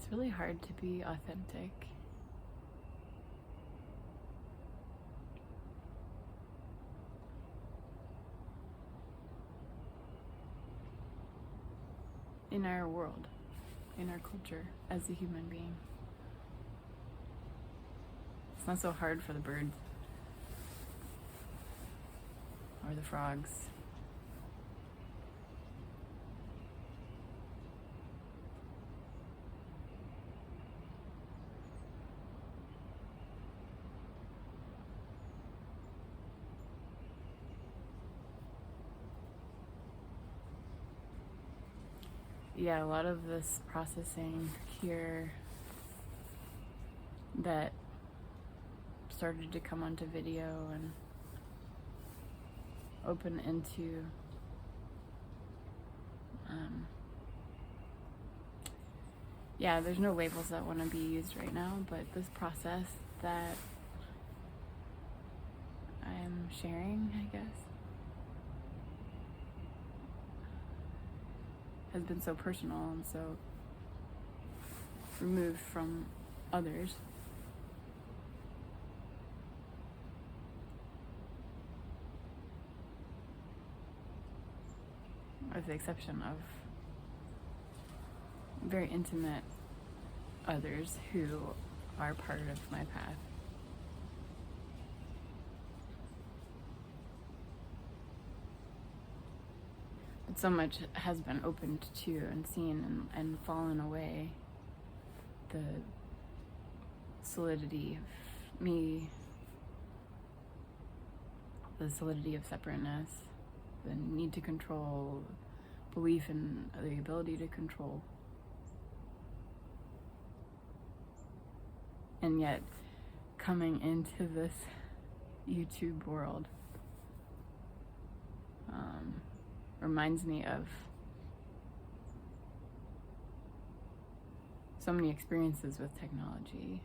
It's really hard to be authentic. In our world, in our culture, as a human being. It's not so hard for the birds or the frogs. Yeah, a lot of this processing here that started to come onto video and open into yeah, there's no labels that want to be used right now, but this process that I'm sharing, I guess, has been so personal and so removed from others. With the exception of very intimate others who are part of my path. But so much has been opened to and seen and fallen away. The solidity of me, the solidity of separateness, the need to control, belief in the ability to control. And yet, coming into this YouTube world reminds me of so many experiences with technology.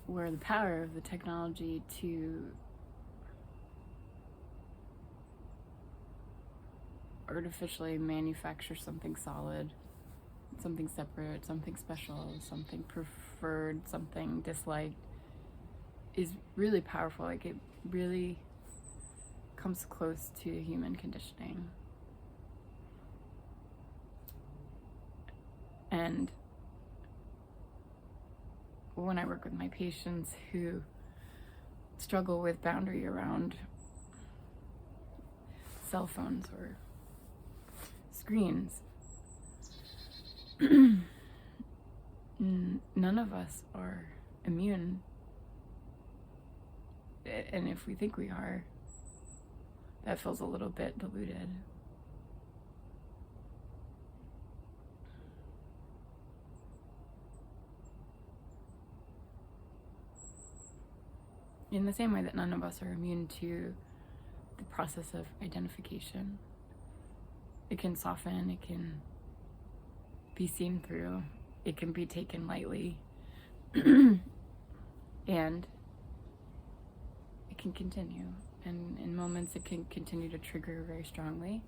Where the power of the technology to artificially manufacture something solid, something separate, something special, something preferred, something disliked, is really powerful. Like, it really comes close to human conditioning. And when I work with my patients who struggle with boundary around cell phones or screens, none of us are immune. And if we think we are, that feels a little bit diluted. In the same way that none of us are immune to the process of identification. It can soften, it can be seen through, it can be taken lightly, and it can continue. And in moments it can continue to trigger very strongly,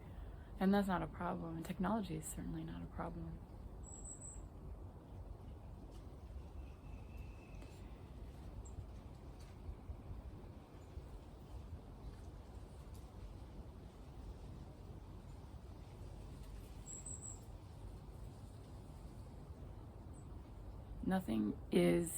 and that's not a problem. And technology is certainly not a problem. Nothing is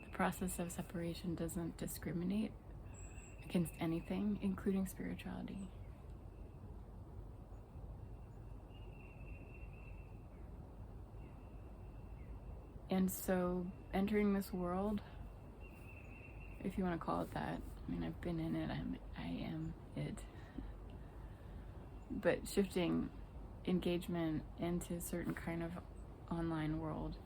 the process of separation doesn't discriminate against anything, including spirituality. And so entering this world, if you want to call it that, I mean, I've been in it, I am it. But shifting engagement into a certain kind of online world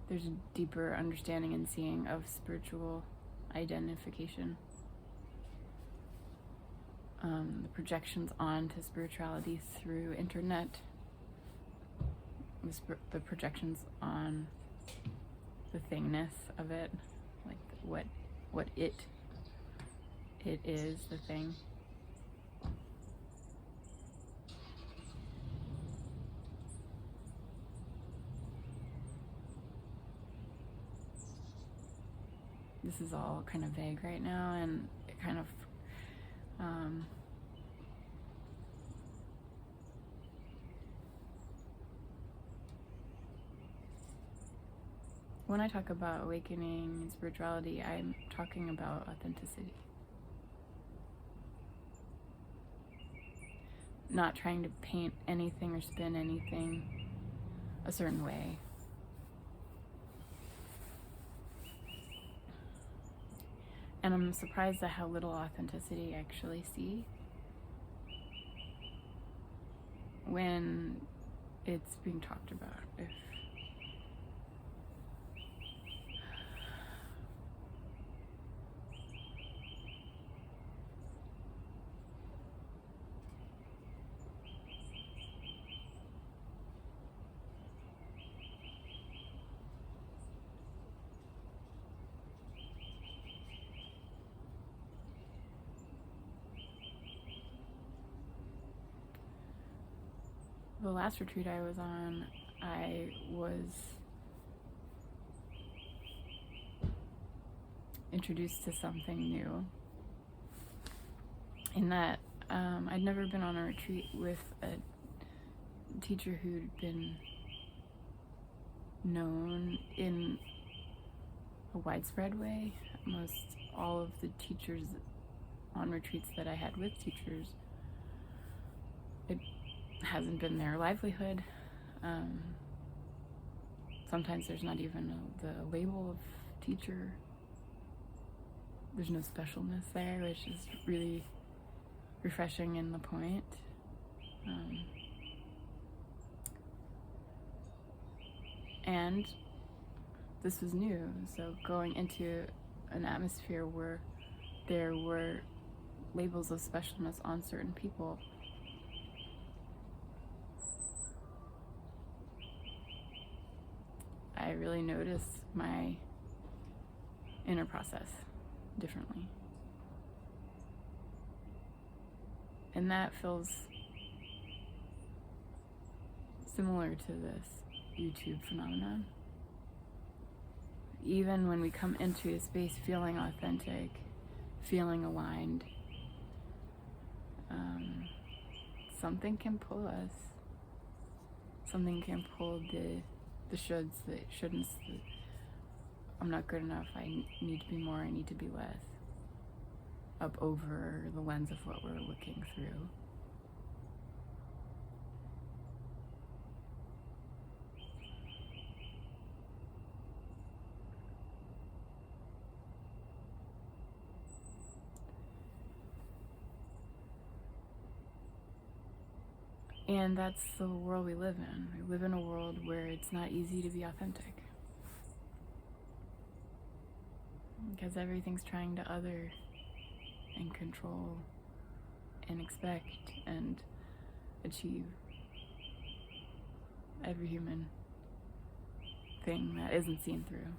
there's a deeper understanding and seeing of spiritual identification. The projections onto spirituality through internet, the projections on the thingness of it, like what it is, the thing. This is all kind of vague right now, and it kind of when I talk about awakening and spirituality, I'm talking about authenticity. Not trying to paint anything or spin anything a certain way. And I'm surprised at how little authenticity I actually see when it's being talked about. The last retreat I was on, I was introduced to something new in that I'd never been on a retreat with a teacher who'd been known in a widespread way. Most all of the teachers on retreats that I had with teachers, it hasn't been their livelihood. Sometimes there's not even the label of teacher. There's no specialness there, which is really refreshing in the point. And this was new, so going into an atmosphere where there were labels of specialness on certain people, I really noticed my inner process differently. And that feels similar to this YouTube phenomenon. Even when we come into a space feeling authentic, feeling aligned, something can pull us. Something can pull the shoulds, the shouldn'ts, I'm not good enough, I need to be more, I need to be less, up over the lens of what we're looking through. And that's the world we live in. We live in a world where it's not easy to be authentic. Because everything's trying to other and control and expect and achieve. Every human thing that isn't seen through.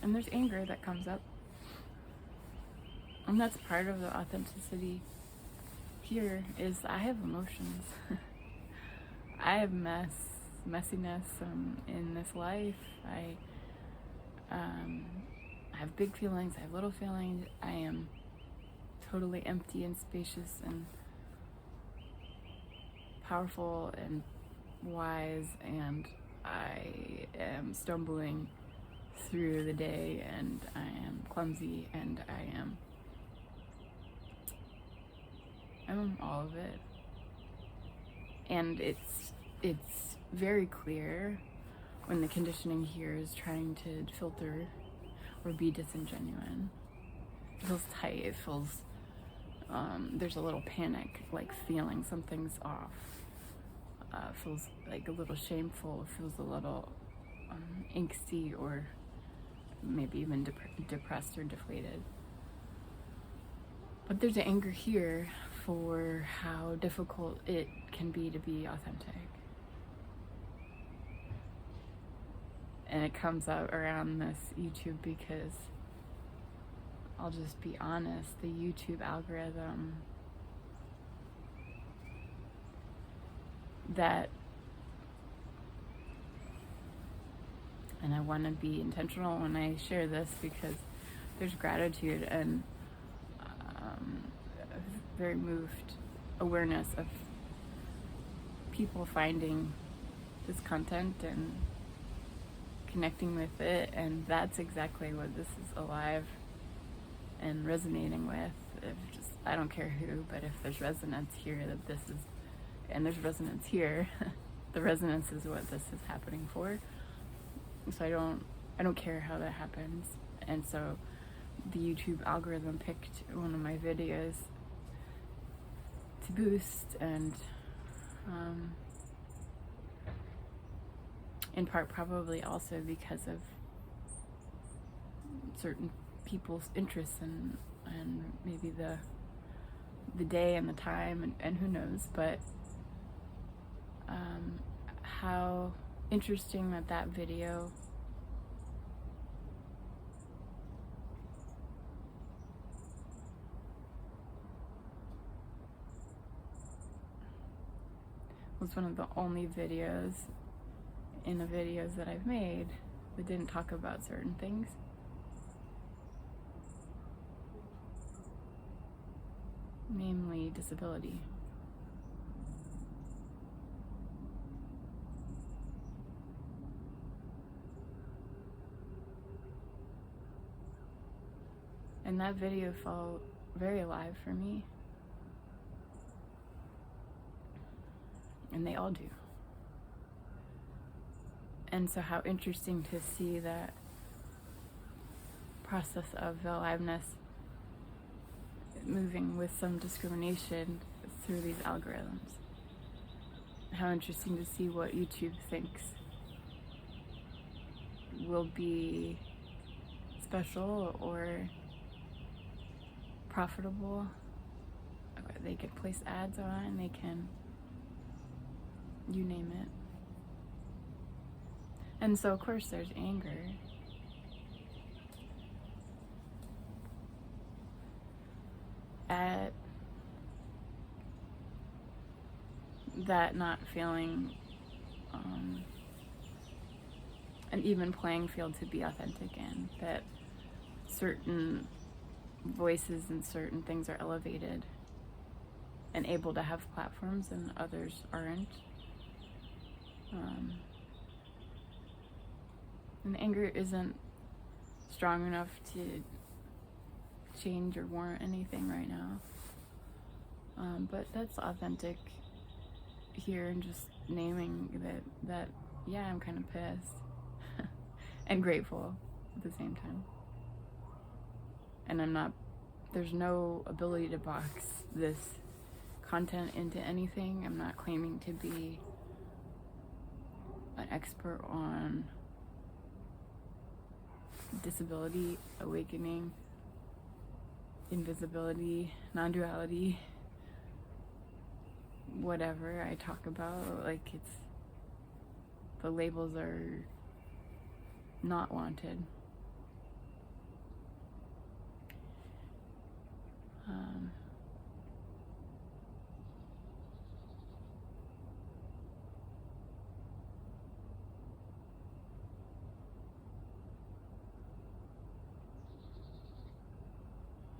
And there's anger that comes up. And that's part of the authenticity here, is I have emotions. I have mess messiness in this life. I have big feelings, I have little feelings. I am totally empty and spacious and powerful and wise, and I am stumbling through the day, and I am clumsy, and I'm all of it. And it's very clear when the conditioning here is trying to filter or be disingenuine. It feels tight, it feels there's a little panic, like feeling something's off. Feels like a little shameful, it feels a little angsty, or maybe even depressed or deflated. But there's an anger here for how difficult it can be to be authentic. And it comes out around this YouTube because, I'll just be honest, the YouTube algorithm that, and I want to be intentional when I share this because there's gratitude and very moved awareness of people finding this content and connecting with it, and that's exactly what this is alive and resonating with. I don't care who, but if there's resonance here, that this is, and there's resonance here, the resonance is what this is happening for. So I don't care how that happens. And so the YouTube algorithm picked one of my videos to boost, and in part probably also because of certain people's interests and maybe the day and the time, and who knows, but how interesting that video was one of the only videos in the videos that I've made that didn't talk about certain things. Namely disability. And that video felt very alive for me. And they all do. And so how interesting to see that process of aliveness moving with some discrimination through these algorithms. How interesting to see what YouTube thinks will be special or profitable. They can place ads on, they can, you name it. And so of course there's anger. At that not feeling an even playing field to be authentic in, that certain voices and certain things are elevated and able to have platforms and others aren't. And anger isn't strong enough to change or warrant anything right now. But that's authentic here, and just naming that yeah, I'm kind of pissed and grateful at the same time. And there's no ability to box this content into anything. I'm not claiming to be an expert on disability, awakening, invisibility, non-duality, whatever I talk about. Like, the labels are not wanted.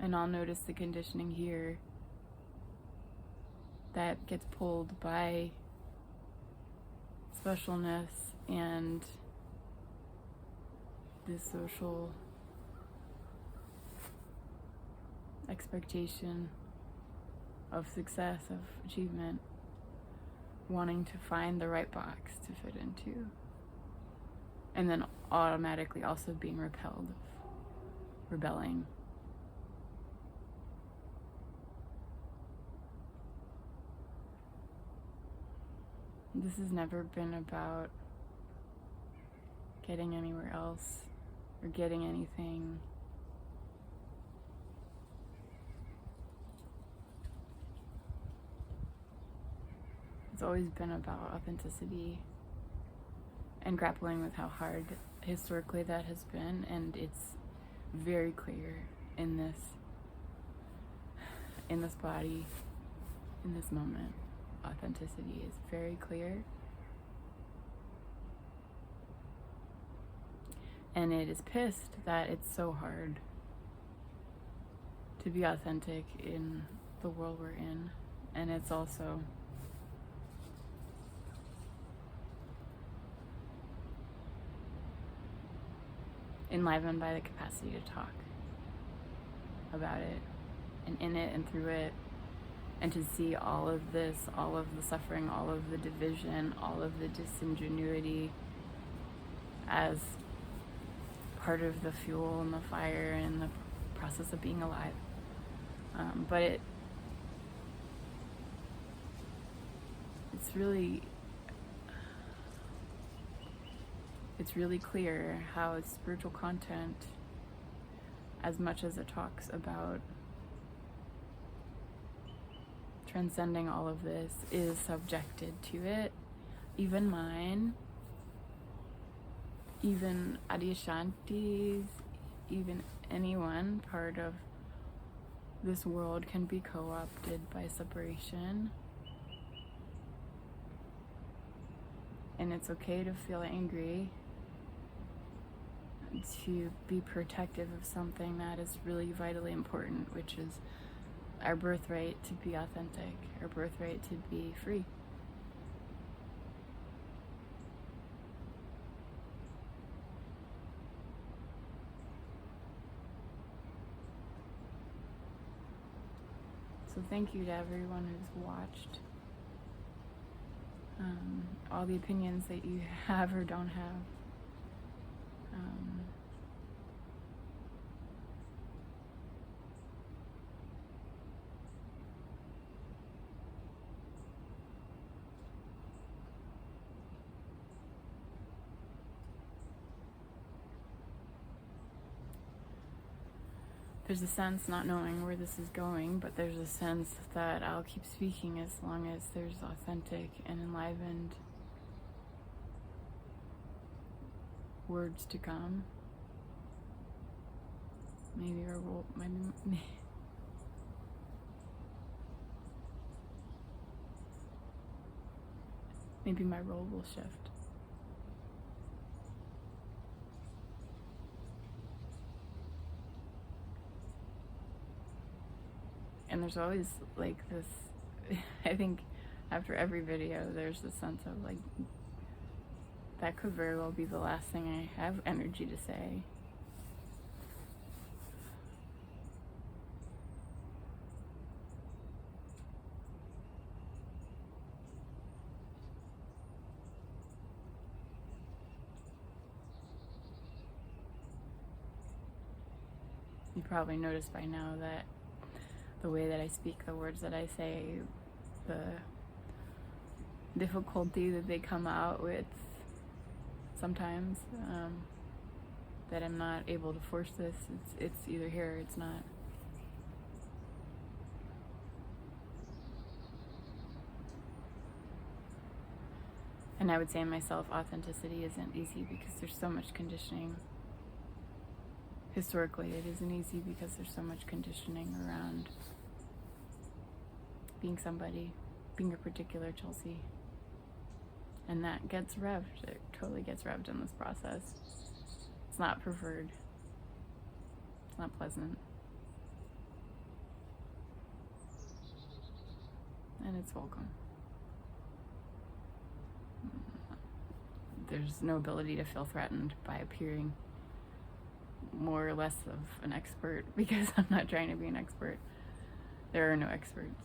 And I'll notice the conditioning here that gets pulled by specialness and this social expectation of success, of achievement, wanting to find the right box to fit into, and then automatically also being repelled, rebelling. This has never been about getting anywhere else or getting anything. It's always been about authenticity and grappling with how hard historically that has been, and it's very clear in this body, in this moment. Authenticity is very clear, and it is pissed that it's so hard to be authentic in the world we're in, and it's also enlivened by the capacity to talk about it and in it and through it, and to see all of this, all of the suffering, all of the division, all of the disingenuity as part of the fuel and the fire and the process of being alive. But it's really clear how spiritual content, as much as it talks about transcending all of this, is subjected to it. Even mine, even Adyashanti's, even anyone part of this world can be co-opted by separation. And it's okay to feel angry, to be protective of something that is really vitally important, which is our birthright to be authentic, our birthright to be free. So thank you to everyone who's watched. All the opinions that you have or don't have. There's a sense, not knowing where this is going, but there's a sense that I'll keep speaking as long as there's authentic and enlivened words to come. Maybe our role, maybe my role will shift. And there's always like this, I think after every video there's this sense of like, that could very well be the last thing I have energy to say. You probably noticed by now that the way that I speak, the words that I say, the difficulty that they come out with sometimes, that I'm not able to force this. It's either here or it's not. And I would say myself, authenticity isn't easy because there's so much conditioning. Historically, it isn't easy because there's so much conditioning around being somebody, being a particular Chelsea. And that gets revved. It totally gets revved in this process. It's not preferred. It's not pleasant. and it's welcome. There's no ability to feel threatened by appearing more or less of an expert, because I'm not trying to be an expert. There are no experts.